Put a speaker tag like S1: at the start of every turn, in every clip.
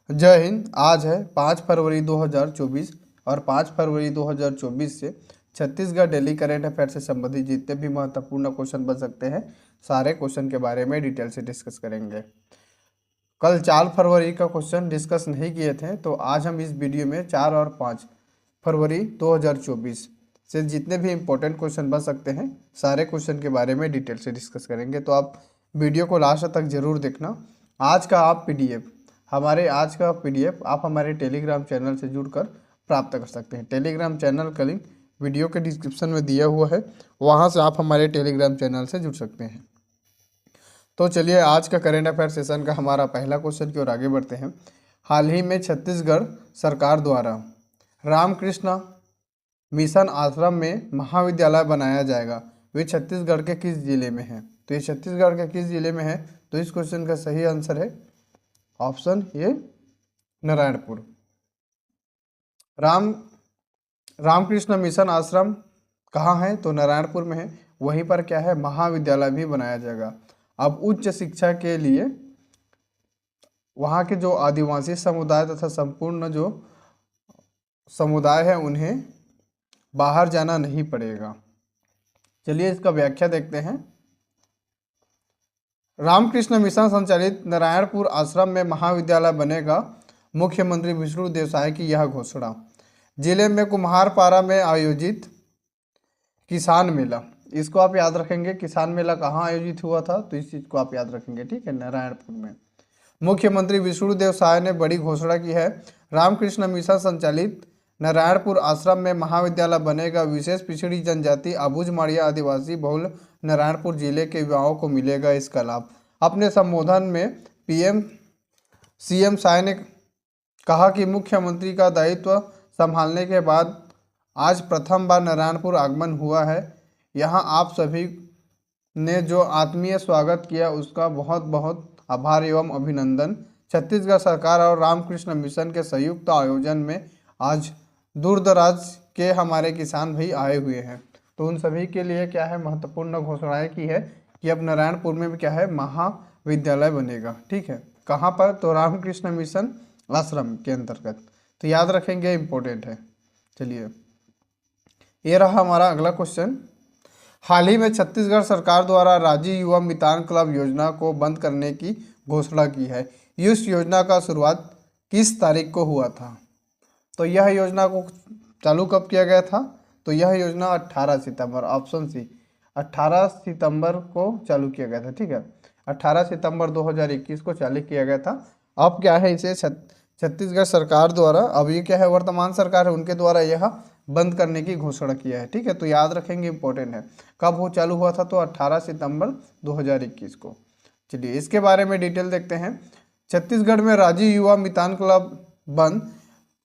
S1: जय हिंद। आज है 5 फरवरी 2024 और 5 फरवरी 2024 से छत्तीसगढ़ डेली करेंट अफेयर से संबंधित जितने भी महत्वपूर्ण क्वेश्चन बन सकते हैं सारे क्वेश्चन के बारे में डिटेल से डिस्कस करेंगे। कल 4 फरवरी का क्वेश्चन डिस्कस नहीं किए थे, तो आज हम इस वीडियो में 4 और 5 फरवरी 2024 से जितने भी इम्पोर्टेंट क्वेश्चन बन सकते हैं सारे क्वेश्चन के बारे में डिटेल से डिस्कस करेंगे। तो आप वीडियो को लास्ट तक जरूर देखना। आज का पीडीएफ आप हमारे टेलीग्राम चैनल से जुड़कर प्राप्त कर सकते हैं। टेलीग्राम चैनल का लिंक वीडियो के डिस्क्रिप्शन में दिया हुआ है, वहां से आप हमारे टेलीग्राम चैनल से जुड़ सकते हैं। तो चलिए आज का करेंट अफेयर सेशन का हमारा पहला क्वेश्चन की ओर आगे बढ़ते हैं। हाल ही में छत्तीसगढ़ सरकार द्वारा रामकृष्ण मिशन आश्रम में महाविद्यालय बनाया जाएगा। वे छत्तीसगढ़ के किस जिले में है? तो ये छत्तीसगढ़ के किस जिले में है? तो इस क्वेश्चन का सही आंसर है option A Narayanpur. Ramakrishna mission Ashram कहाँ है? तो नारायणपुर में है। वहीं पर क्या है, महाविद्यालय भी बनाया जाएगा। अब उच्च शिक्षा के लिए वहाँ के जो आदिवासी समुदाय तथा संपूर्ण जो समुदाय है उन्हें बाहर जाना नहीं पड़ेगा। चलिए इसका व्याख्या देखते हैं। रामकृष्ण मिशन संचालित नारायणपुर आश्रम में महाविद्यालय बनेगा। मुख्यमंत्री विष्णुदेव साय की यह घोषणा। जिले में कुम्हारपारा में आयोजित किसान मेला, इसको आप याद रखेंगे। किसान मेला कहाँ आयोजित हुआ था? तो इस चीज को आप याद रखेंगे, ठीक है, नारायणपुर में। मुख्यमंत्री विष्णुदेव साय ने बड़ी घोषणा की है। रामकृष्ण मिशन संचालित नारायणपुर आश्रम में महाविद्यालय बनेगा। विशेष पिछड़ी जनजाति अबुझ माड़िया आदिवासी बहुल नारायणपुर जिले के युवाओं को मिलेगा इसका लाभ। अपने संबोधन में सीएम साय ने कहा कि मुख्यमंत्री का दायित्व संभालने के बाद आज प्रथम बार नारायणपुर आगमन हुआ है। यहाँ आप सभी ने जो आत्मीय स्वागत किया उसका बहुत बहुत आभार एवं अभिनंदन। छत्तीसगढ़ सरकार और रामकृष्ण मिशन के संयुक्त आयोजन में आज दूर दराज के हमारे किसान भाई आए हुए हैं। तो उन सभी के लिए क्या है, महत्वपूर्ण घोषणाएं की है कि अब नारायणपुर में भी क्या है, महाविद्यालय बनेगा। ठीक है, कहाँ पर? तो रामकृष्ण मिशन आश्रम के अंतर्गत। तो याद रखेंगे, इंपॉर्टेंट है। चलिए ये रहा हमारा अगला क्वेश्चन। हाल ही में छत्तीसगढ़ सरकार द्वारा राज्य युवा मितान क्लब योजना को बंद करने की घोषणा की है। इस योजना का शुरुआत किस तारीख को हुआ था? तो यह योजना को चालू कब किया गया था? तो यह योजना 18 सितंबर, ऑप्शन सी, 18 सितंबर को चालू किया गया था। ठीक है, 18 सितंबर 2021 को चालू किया गया था। अब क्या है, इसे छत्तीसगढ़ सरकार द्वारा, अब ये क्या है, वर्तमान सरकार है, उनके द्वारा यह बंद करने की घोषणा किया है। ठीक है, तो याद रखेंगे, इंपॉर्टेंट है। कब वो चालू हुआ था? तो 18 सितंबर 2021 को। चलिए इसके बारे में डिटेल देखते हैं। छत्तीसगढ़ में राज्य युवा मितान क्लब बंद।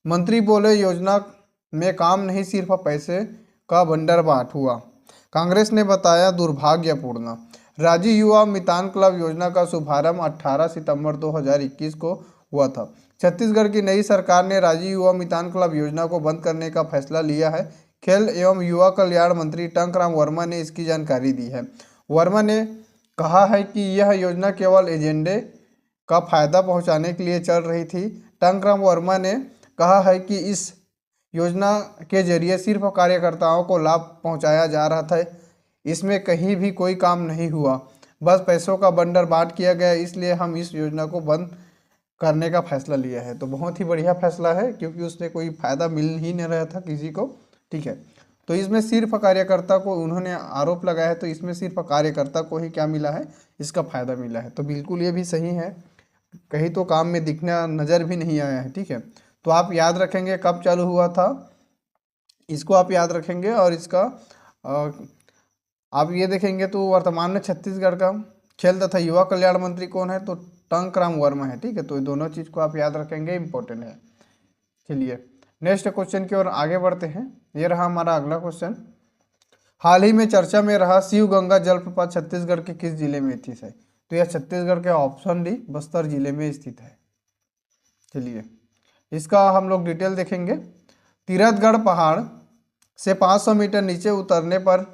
S1: मंत्री बोले योजना में काम नहीं, सिर्फ पैसे का बंदरबाट हुआ। कांग्रेस ने बताया दुर्भाग्यपूर्ण। राज्य युवा मितान क्लब योजना का शुभारंभ 18 सितंबर 2021 को हुआ था। छत्तीसगढ़ की नई सरकार ने राज्य युवा मितान क्लब योजना को बंद करने का फैसला लिया है। खेल एवं युवा कल्याण मंत्री टंकराम वर्मा ने इसकी जानकारी दी है। वर्मा ने कहा है कि यह योजना केवल एजेंडे का फायदा पहुंचाने के लिए चल रही थी। टंकराम वर्मा ने कहा है कि इस योजना के जरिए सिर्फ कार्यकर्ताओं को लाभ पहुंचाया जा रहा था। इसमें कहीं भी कोई काम नहीं हुआ, बस पैसों का बंदरबाट किया गया। इसलिए हम इस योजना को बंद करने का फैसला लिया है। तो बहुत ही बढ़िया फैसला है, क्योंकि उससे कोई फायदा मिल ही नहीं रहा था किसी को। ठीक है, तो इसमें सिर्फ कार्यकर्ता को उन्होंने आरोप लगाया है, तो इसमें सिर्फ कार्यकर्ता को ही क्या मिला है, इसका फायदा मिला है। तो बिल्कुल ये भी सही है, कहीं तो काम में दिखना नज़र भी नहीं आया है। ठीक है, तो आप याद रखेंगे कब चालू हुआ था, इसको आप याद रखेंगे। और इसका आप ये देखेंगे तो वर्तमान में छत्तीसगढ़ का खेल तथा युवा कल्याण मंत्री कौन है? तो टंकराम वर्मा है। ठीक है, तो ये दोनों चीज़ को आप याद रखेंगे, इंपॉर्टेंट है। चलिए नेक्स्ट क्वेश्चन की ओर आगे बढ़ते हैं। ये रहा हमारा अगला क्वेश्चन। हाल ही में चर्चा में रहा शिव गंगा जलप्रपात छत्तीसगढ़ के किस जिले में स्थित है? तो यह छत्तीसगढ़ के ऑप्शन डी बस्तर जिले में स्थित है। चलिए इसका हम लोग डिटेल देखेंगे। तीरथगढ़ पहाड़ से 500 मीटर नीचे उतरने पर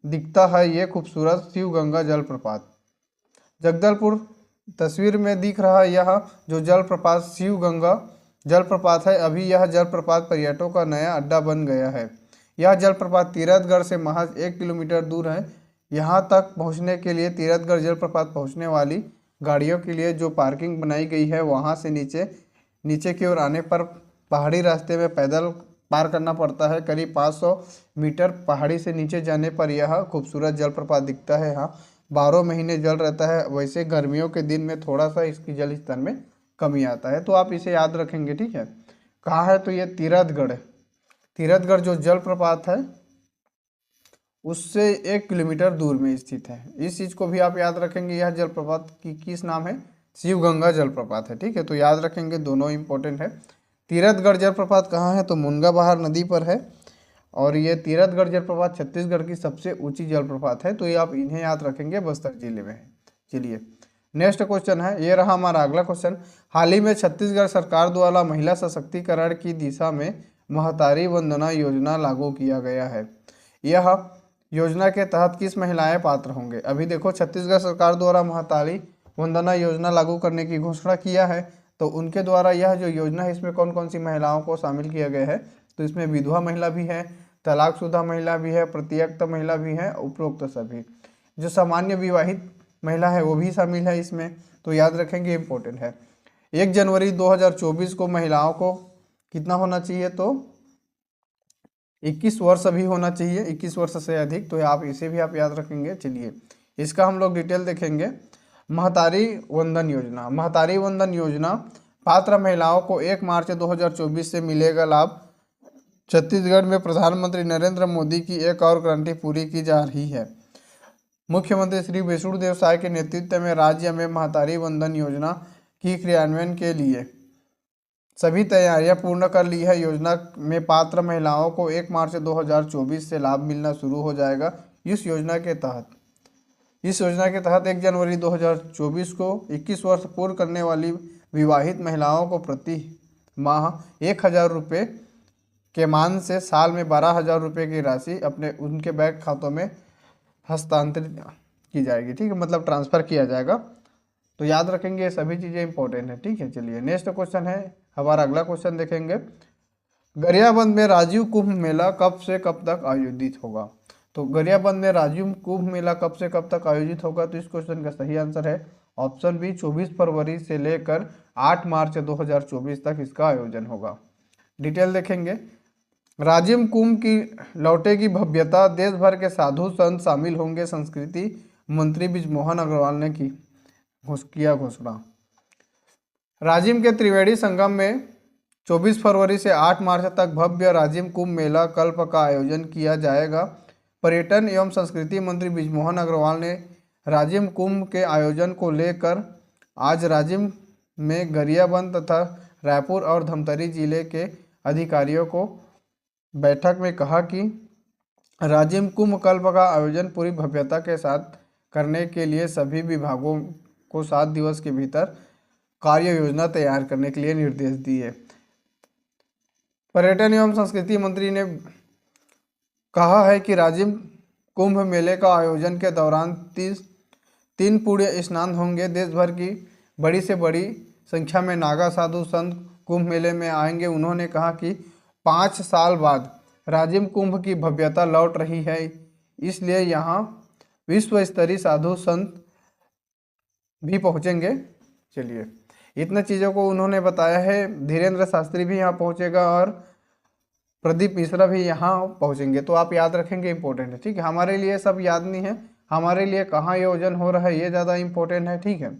S1: दिखता है ये खूबसूरत शिव गंगा जलप्रपात। जगदलपुर तस्वीर में दिख रहा यह जो जलप्रपात शिव गंगा जलप्रपात है, अभी यह जलप्रपात पर्यटकों का नया अड्डा बन गया है। यह जलप्रपात तीरथगढ़ से महज 1 किलोमीटर दूर है। यहाँ तक पहुँचने के लिए तीरथगढ़ जलप्रपात पहुँचने वाली गाड़ियों के लिए जो पार्किंग बनाई गई है, वहाँ से नीचे की ओर आने पर पहाड़ी रास्ते में पैदल पार करना पड़ता है। करीब 500 मीटर पहाड़ी से नीचे जाने पर यह खूबसूरत जलप्रपात दिखता है। यहाँ 12 महीने जल रहता है। वैसे गर्मियों के दिन में थोड़ा सा इसकी जल स्तर में कमी आता है, तो आप इसे याद रखेंगे, ठीक है। कहाँ है, तो ये तीरथगढ़ है। तीरथगढ़ जो जलप्रपात है उससे 1 किलोमीटर दूर में स्थित है। इस चीज़ को भी आप याद रखेंगे। यह जलप्रपात की किस नाम है, शिव गंगा जलप्रपात है, ठीक है। तो याद रखेंगे, दोनों इंपॉर्टेंट है। तीरथगढ़ जलप्रपात कहाँ है, तो मुनगाबहार नदी पर है। और ये तीरथगढ़ जलप्रपात छत्तीसगढ़ की सबसे ऊंची जलप्रपात है, तो ये आप इन्हें याद रखेंगे, बस्तर जिले में है। चलिए नेक्स्ट क्वेश्चन है, ये रहा हमारा अगला क्वेश्चन। हाल ही में छत्तीसगढ़ सरकार द्वारा महिला सशक्तिकरण की दिशा में महतारी वंदना योजना लागू किया गया है। यह योजना के तहत किस महिलाएं पात्र होंगे। अभी देखो, छत्तीसगढ़ सरकार द्वारा महतारी वंदना योजना लागू करने की घोषणा किया है, तो उनके द्वारा यह जो योजना है इसमें कौन कौन सी महिलाओं को शामिल किया गया है, तो इसमें विधवा महिला भी है, तलाकशुदा महिला भी है, प्रत्यक्त महिला भी है, उपरोक्त सभी। जो सामान्य विवाहित महिला है वो भी शामिल है इसमें, तो याद रखेंगे, इम्पोर्टेंट है। 1 जनवरी 2024 को महिलाओं को कितना होना चाहिए, तो 21 वर्ष अभी होना चाहिए, 21 वर्ष से अधिक, तो आप इसे भी आप याद रखेंगे। चलिए इसका हम लोग डिटेल देखेंगे। महतारी वंदन योजना, महतारी वंदन योजना पात्र महिलाओं को 1 मार्च 2024 से मिलेगा लाभ। छत्तीसगढ़ में प्रधानमंत्री नरेंद्र मोदी की एक और क्रांति पूरी की जा रही है। मुख्यमंत्री श्री विष्णुदेव साय के नेतृत्व में राज्य में महतारी वंदन योजना की क्रियान्वयन के लिए सभी तैयारियां पूर्ण कर ली है। योजना में पात्र महिलाओं को 1 मार्च 2024 से लाभ मिलना शुरू हो जाएगा। इस योजना के तहत 1 जनवरी 2024 को 21 वर्ष पूर्ण करने वाली विवाहित महिलाओं को प्रति माह 1,000 रुपये के मान से साल में 12,000 रुपये की राशि उनके बैंक खातों में हस्तांतरित की जाएगी, ठीक है, मतलब ट्रांसफ़र किया जाएगा। तो याद रखेंगे, ये सभी चीज़ें इंपॉर्टेंट है, ठीक है। चलिए नेक्स्ट क्वेश्चन है, हमारा अगला क्वेश्चन देखेंगे। गरियाबंद में राजीव कुंभ मेला कब से कब तक आयोजित होगा। तो गरियाबंद में राजीव कुंभ मेला कब से कब तक आयोजित होगा, तो इस क्वेश्चन का सही आंसर है ऑप्शन बी, 24 फरवरी से लेकर 8 मार्च 2024 तक इसका आयोजन होगा। डिटेल देखेंगे। राजिम कुंभ की लौटेगी भव्यता, देश भर के साधु संत शामिल होंगे, संस्कृति मंत्री बृजमोहन अग्रवाल ने किया घोषणा। राजिम के त्रिवेणी संगम में 24 फरवरी से 8 मार्च तक भव्य राजिम कुंभ मेला कल्प का आयोजन किया जाएगा। पर्यटन एवं संस्कृति मंत्री बृजमोहन अग्रवाल ने राजिम कुंभ के आयोजन को लेकर आज राजिम में गरियाबंद तथा रायपुर और धमतरी जिले के अधिकारियों को बैठक में कहा कि राजिम कुंभ कल्प का आयोजन पूरी भव्यता के साथ करने के लिए सभी विभागों को 7 दिवस के भीतर कार्य योजना तैयार करने के लिए निर्देश दिए। पर्यटन एवं संस्कृति मंत्री ने कहा है कि राजिम कुंभ मेले का आयोजन के दौरान 3 पुण्य स्नान होंगे। देश भर की बड़ी से बड़ी संख्या में नागा साधु संत कुंभ मेले में आएंगे। उन्होंने कहा कि 5 साल बाद राजिम कुंभ की भव्यता लौट रही है, इसलिए यहाँ विश्व स्तरीय साधु संत भी पहुँचेंगे। चलिए इतने चीज़ों को उन्होंने बताया है। धीरेन्द्र शास्त्री भी यहाँ पहुँचेगा और प्रदीप मिश्रा भी यहाँ पहुँचेंगे, तो आप याद रखेंगे, इंपॉर्टेंट है, ठीक है। हमारे लिए सब याद नहीं है, हमारे लिए कहाँ आयोजन हो रहा है ये ज़्यादा इंपॉर्टेंट है, ठीक है।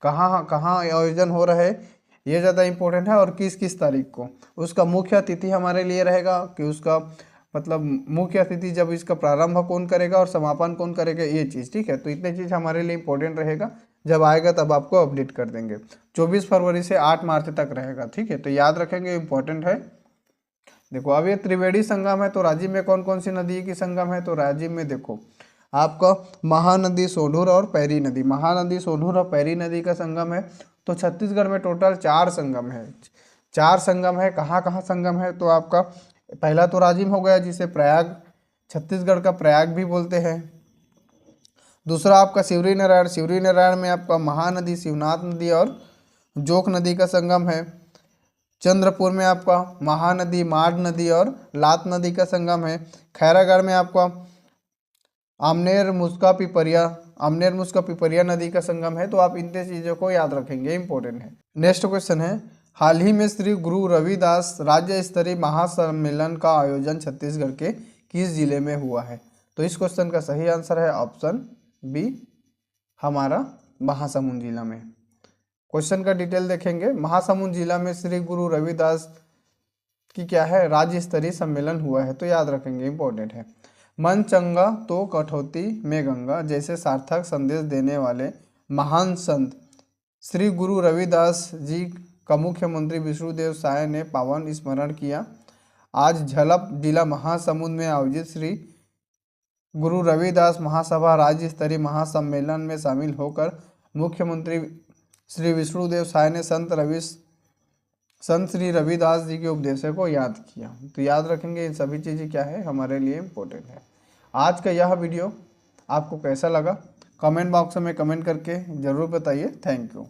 S1: कहाँ कहाँ आयोजन हो रहा है ये ज़्यादा इंपॉर्टेंट है, और किस किस तारीख को। उसका मुख्य अतिथि हमारे लिए रहेगा कि उसका मतलब मुख्य अतिथि जब इसका प्रारंभ कौन करेगा और समापन कौन करेगा, ये चीज़, ठीक है। तो इतने चीज़ हमारे लिए इंपॉर्टेंट रहेगा, जब आएगा तब आपको अपडेट कर देंगे। 24 फरवरी से 8 मार्च तक रहेगा, ठीक है, तो याद रखेंगे, इंपॉर्टेंट है। देखो अब ये त्रिवेणी संगम है, तो राजिम में कौन कौन सी नदी की संगम है, तो राजिम में देखो आपका महानदी, सोढुर और पैरी नदी, महानदी, सोढुर और पैरी नदी का संगम है। तो छत्तीसगढ़ में टोटल 4 संगम है, 4 संगम है। कहाँ कहाँ संगम है, तो आपका पहला तो राजिम हो गया, जिसे प्रयाग, छत्तीसगढ़ का प्रयाग भी बोलते हैं। दूसरा आपका शिवरी नारायण, शिवरी नारायण में आपका महानदी, शिवनाथ नदी और जोक नदी का संगम है। चंद्रपुर में आपका महानदी, माड नदी और लात नदी का संगम है। खैरागढ़ में आपका आमनेर मुस्का पिपरिया नदी का संगम है। तो आप इन चीज़ों को याद रखेंगे, इंपॉर्टेंट है। नेक्स्ट क्वेश्चन है, हाल ही में श्री गुरु रविदास राज्य स्तरीय महासम्मेलन का आयोजन छत्तीसगढ़ के किस जिले में हुआ है? तो इस क्वेश्चन का सही आंसर है ऑप्शन बी, हमारा महासमुंद जिला में। क्वेश्चन का डिटेल देखेंगे। महासमुंद जिला में श्री गुरु रविदास की क्या है, राज्य स्तरीय सम्मेलन हुआ है। तो याद रखेंगे, इंपॉर्टेंट है। मन चंगा तो कठौती में गंगा जैसे सार्थक संदेश देने वाले महान संत श्री गुरु रविदास जी का मुख्यमंत्री विष्णुदेव साय ने पावन स्मरण किया। आज झलप जिला महासमुंद में आयोजित श्री गुरु रविदास महासभा राज्य स्तरीय महासम्मेलन में शामिल होकर मुख्यमंत्री श्री विष्णुदेव साय ने संत श्री रविदास जी के उपदेशों को याद किया। तो याद रखेंगे, इन सभी चीज़ें क्या है, हमारे लिए इम्पोर्टेंट है। आज का यह वीडियो आपको कैसा लगा, कमेंट बॉक्स में कमेंट करके ज़रूर बताइए। Thank you.